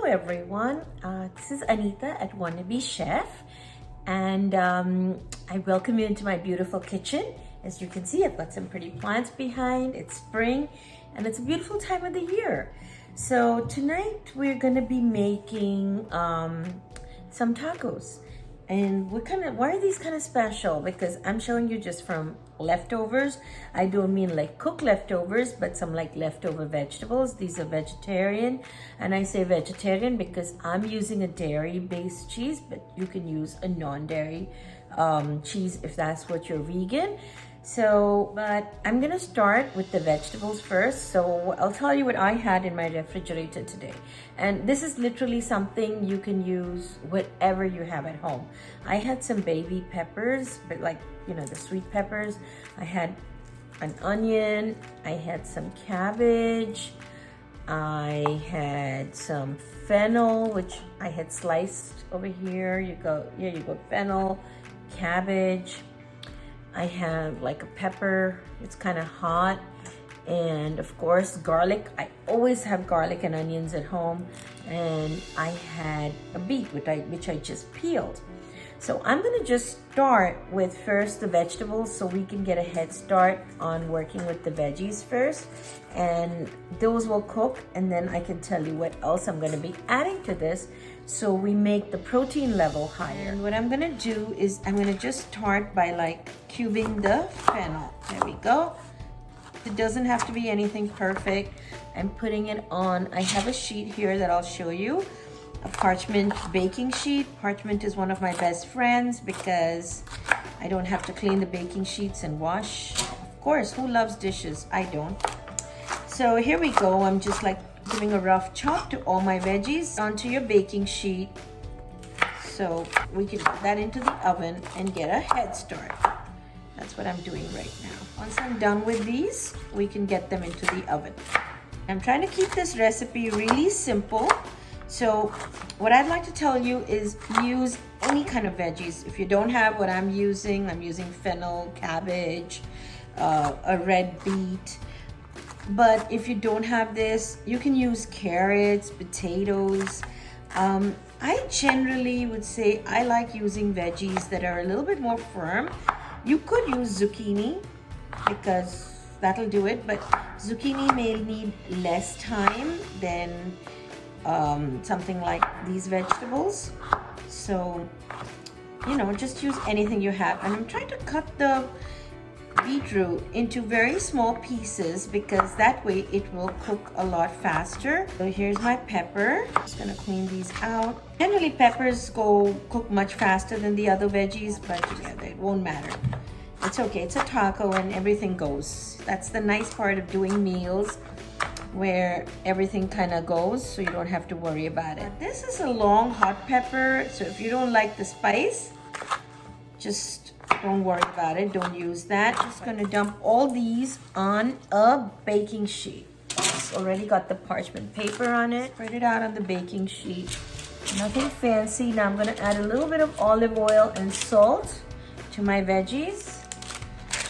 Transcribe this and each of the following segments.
everyone. This is Anita at Wannabe Chef, and I welcome you into my beautiful kitchen. As you can see, I've got some pretty plants behind. It's spring and it's a beautiful time of the year. So tonight we're gonna be making some tacos. And why are these kind of special? Because I'm showing you just from leftovers. I don't mean like cooked leftovers, but some like leftover vegetables. These are vegetarian. And I say vegetarian because I'm using a dairy-based cheese, but you can use a non-dairy cheese if that's what you're vegan. So, but I'm gonna start with the vegetables first. So I'll tell you what I had in my refrigerator today. And this is literally something you can use whatever you have at home. I had some baby peppers, but like, you know, the sweet peppers. I had an onion, I had some cabbage, I had some fennel, which I had sliced over here. You go, fennel, cabbage. I have like a pepper, it's kind of hot, and of course garlic. I always have garlic and onions at home, and I had a beet which I just peeled. So I'm gonna just start with first the vegetables so we can get a head start on working with the veggies first, and those will cook, and then I can tell you what else I'm gonna be adding to this so we make the protein level higher. And what I'm gonna do is I'm gonna just start by like cubing the fennel. There we go. It doesn't have to be anything perfect. I'm putting it on. I have a sheet here that I'll show you, a parchment baking sheet. Parchment is one of my best friends because I don't have to clean the baking sheets and wash. Of course, who loves dishes? I don't. So here we go. I'm just like giving a rough chop to all my veggies onto your baking sheet so we can put that into the oven and get a head start. That's what I'm doing right now. Once I'm done with these, we can get them into the oven. I'm trying to keep this recipe really simple. So what I'd like to tell you is use any kind of veggies. If you don't have what I'm using fennel, cabbage, a red beet. But if you don't have this, you can use carrots, potatoes. I generally would say I like using veggies that are a little bit more firm. You could use zucchini because that'll do it, but zucchini may need less time than something like these vegetables. So, you know, just use anything you have. And I'm trying to cut the beetroot into very small pieces because that way it will cook a lot faster. So here's my pepper. Just gonna clean these out. Generally peppers cook much faster than the other veggies, but yeah, it won't matter. It's okay, it's a taco and everything goes. That's the nice part of doing meals where everything kind of goes, so you don't have to worry about it. This is a long hot pepper, so if you don't like the spice, just don't worry about it, don't use that. Just gonna dump all these on a baking sheet. It's already got the parchment paper on it. Spread it out on the baking sheet. Nothing fancy. Now I'm gonna add a little bit of olive oil and salt to my veggies.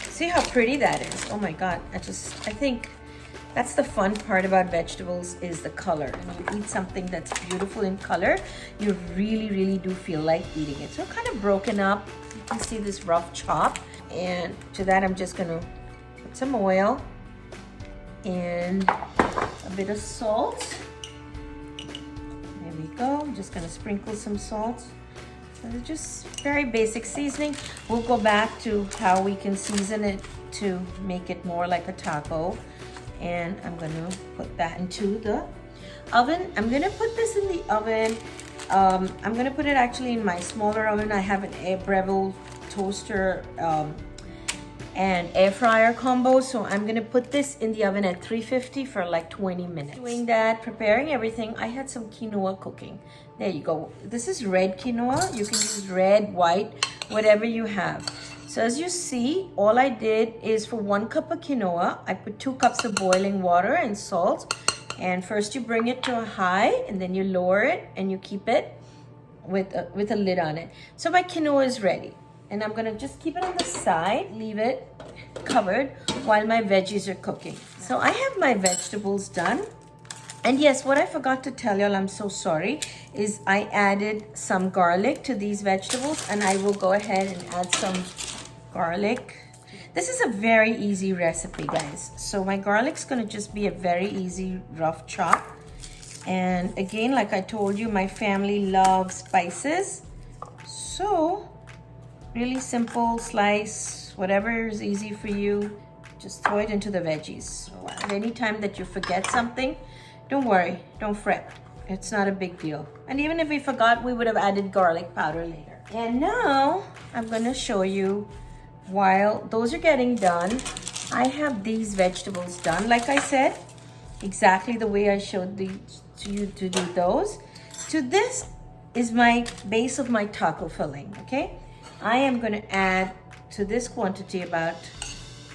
See how pretty that is? Oh my God, I think that's the fun part about vegetables is the color. When you eat something that's beautiful in color, you really, really do feel like eating it. So kind of broken up. You can see this rough chop. And to that, I'm just gonna put some oil and a bit of salt. There we go. I'm just gonna sprinkle some salt. So it's just very basic seasoning. We'll go back to how we can season it to make it more like a taco. And I'm gonna put that into the oven. I'm gonna put this in the oven. I'm gonna put it actually in my smaller oven. I have an Breville toaster and air fryer combo. So I'm gonna put this in the oven at 350 for like 20 minutes. Doing that, preparing everything. I had some quinoa cooking. There you go. This is red quinoa. You can use red, white, whatever you have. So as you see, all I did is for 1 cup of quinoa, I put 2 cups of boiling water and salt. And first you bring it to a high and then you lower it and you keep it with a lid on it. So my quinoa is ready. And I'm gonna just keep it on the side, leave it covered while my veggies are cooking. So I have my vegetables done. And yes, what I forgot to tell y'all, I'm so sorry, is I added some garlic to these vegetables, and I will go ahead and add some garlic. This is a very easy recipe, guys. So my garlic's gonna just be a very easy rough chop. And again, like I told you, my family loves spices. So really simple, slice, whatever is easy for you, just throw it into the veggies. So at any time that you forget something, don't worry, don't fret. It's not a big deal. And even if we forgot, we would have added garlic powder later. And now I'm gonna show you, while those are getting done, I have these vegetables done. Like I said, exactly the way I showed you to do those. So this is my base of my taco filling, okay? I am gonna add to this quantity about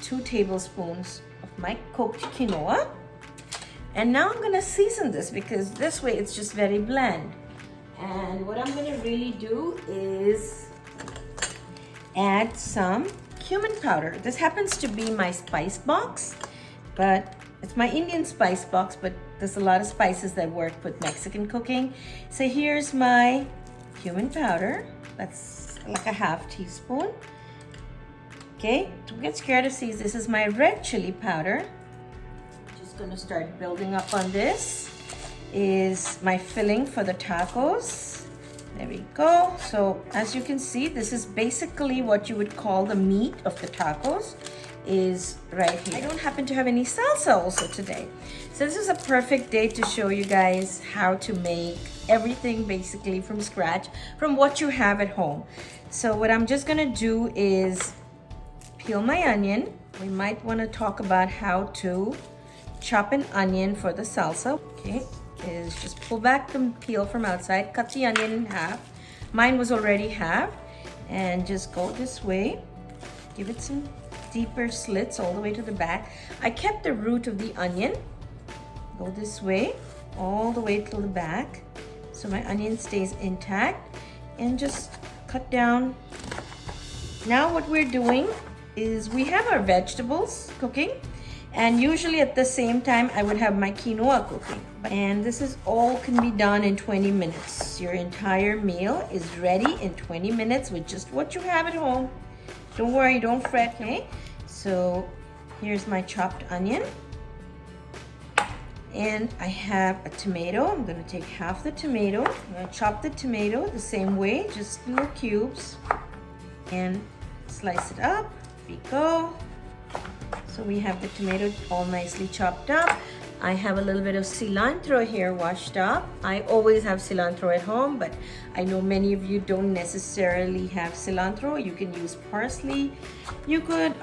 2 tablespoons of my cooked quinoa. And now I'm gonna season this, because this way it's just very bland. And what I'm gonna really do is add some cumin powder. This happens to be my spice box, but it's my Indian spice box, but there's a lot of spices that work with Mexican cooking. So here's my cumin powder. That's like a ½ teaspoon. Okay, don't get scared of these. This is my red chili powder. Gonna start building up on this. Is my filling for the tacos. There we go. So as you can see, this is basically what you would call the meat of the tacos, is right here. I don't happen to have any salsa also today, so this is a perfect day to show you guys how to make everything basically from scratch, from what you have at home. So what I'm just gonna do is peel my onion. We might want to talk about how to chop an onion for the salsa. Okay, is just pull back the peel from outside, cut the onion in half. Mine was already half, and just go this way. Give it some deeper slits all the way to the back. I kept the root of the onion. Go this way, all the way to the back, so my onion stays intact, and just cut down. Now what we're doing is we have our vegetables cooking, and usually at the same time I would have my quinoa cooking. And this is all can be done in 20 minutes. Your entire meal is ready in 20 minutes with just what you have at home. Don't worry, don't fret, okay? So here's my chopped onion. And I have a tomato. I'm gonna take half the tomato. I'm gonna chop the tomato the same way, just little cubes. And slice it up. Here we go. So we have the tomato all nicely chopped up. I have a little bit of cilantro here washed up. I always have cilantro at home, but I know many of you don't necessarily have cilantro. You can use parsley. You could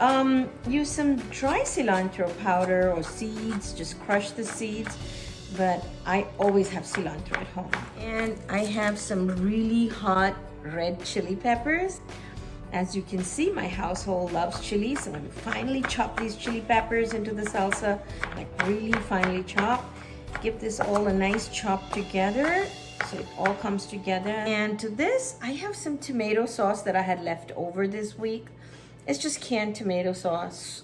use some dry cilantro powder or seeds, just crush the seeds. But I always have cilantro at home. And I have some really hot red chili peppers. As you can see, my household loves chili, so I'm finally chop these chili peppers into the salsa, like really finely chopped. Give this all a nice chop together, so it all comes together. And to this, I have some tomato sauce that I had left over this week. It's just canned tomato sauce.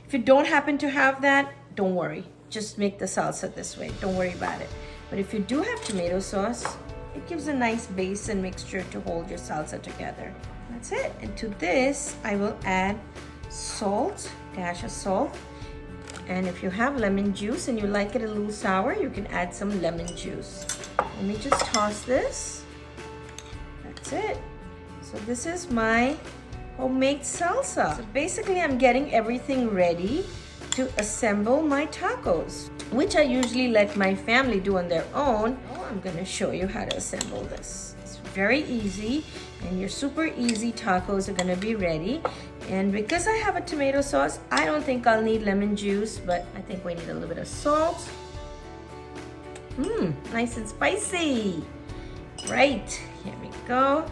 If you don't happen to have that, don't worry. Just make the salsa this way. Don't worry about it. But if you do have tomato sauce, it gives a nice base and mixture to hold your salsa together. That's it. And to this, I will add salt, dash of salt. And if you have lemon juice and you like it a little sour, you can add some lemon juice. Let me just toss this. That's it. So this is my homemade salsa. So basically, I'm getting everything ready to assemble my tacos, which I usually let my family do on their own. Oh, I'm gonna show you how to assemble this. It's very easy, and your super easy tacos are gonna be ready. And because I have a tomato sauce, I don't think I'll need lemon juice, but I think we need a little bit of salt. Nice and spicy. Right, here we go.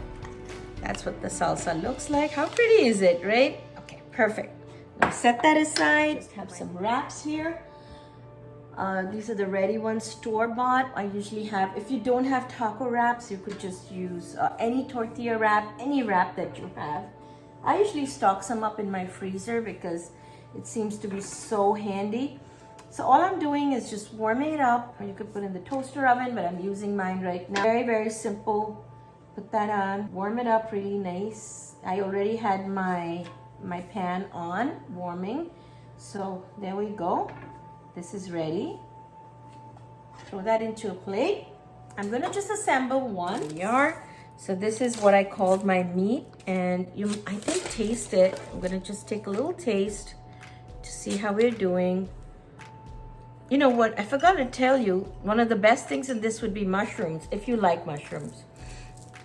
That's what the salsa looks like. How pretty is it, right? Okay, perfect. Now set that aside. Just have some wraps here. These are the ready ones, store-bought. I usually have, if you don't have taco wraps, you could just use any tortilla wrap, any wrap that you have. I usually stock some up in my freezer because it seems to be so handy. So all I'm doing is just warming it up. Or you could put in the toaster oven, but I'm using mine right now. Very, very simple. Put that on, warm it up really nice. I already had my pan on, warming. So there we go. This is ready. Throw that into a plate. I'm gonna just assemble one. Here we are. So this is what I called my meat, and I think taste it. I'm gonna just take a little taste to see how we're doing. You know what, I forgot to tell you, one of the best things in this would be mushrooms, if you like mushrooms.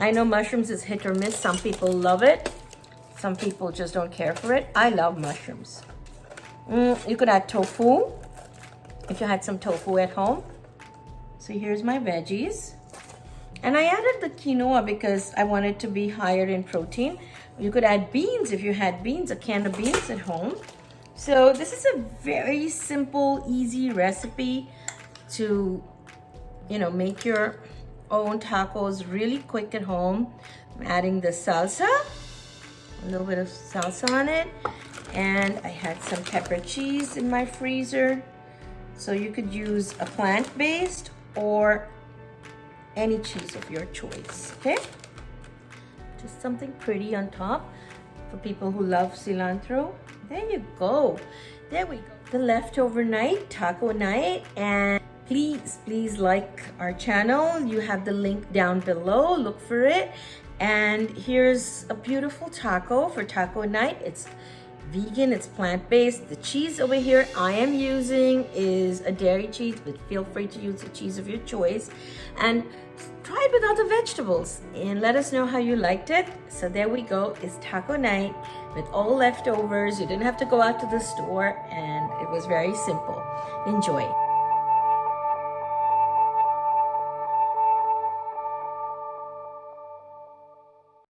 I know mushrooms is hit or miss. Some people love it. Some people just don't care for it. I love mushrooms. You could add tofu, if you had some tofu at home. So here's my veggies. And I added the quinoa because I wanted to be higher in protein. You could add beans if you had beans, a can of beans at home. So this is a very simple, easy recipe to, make your own tacos really quick at home. I'm adding the salsa, a little bit of salsa on it. And I had some pepper cheese in my freezer. So you could use a plant-based or any cheese of your choice, okay? Just something pretty on top for people who love cilantro. There you go. There we go. The leftover night, taco night. And please like our channel. You have the link down below. Look for it. And here's a beautiful taco for taco night. It's vegan, it's plant-based. The cheese over here I am using is a dairy cheese, but feel free to use the cheese of your choice. And try it with other vegetables and let us know how you liked it. So there we go. It's taco night with all leftovers. You didn't have to go out to the store, and it was very simple. Enjoy.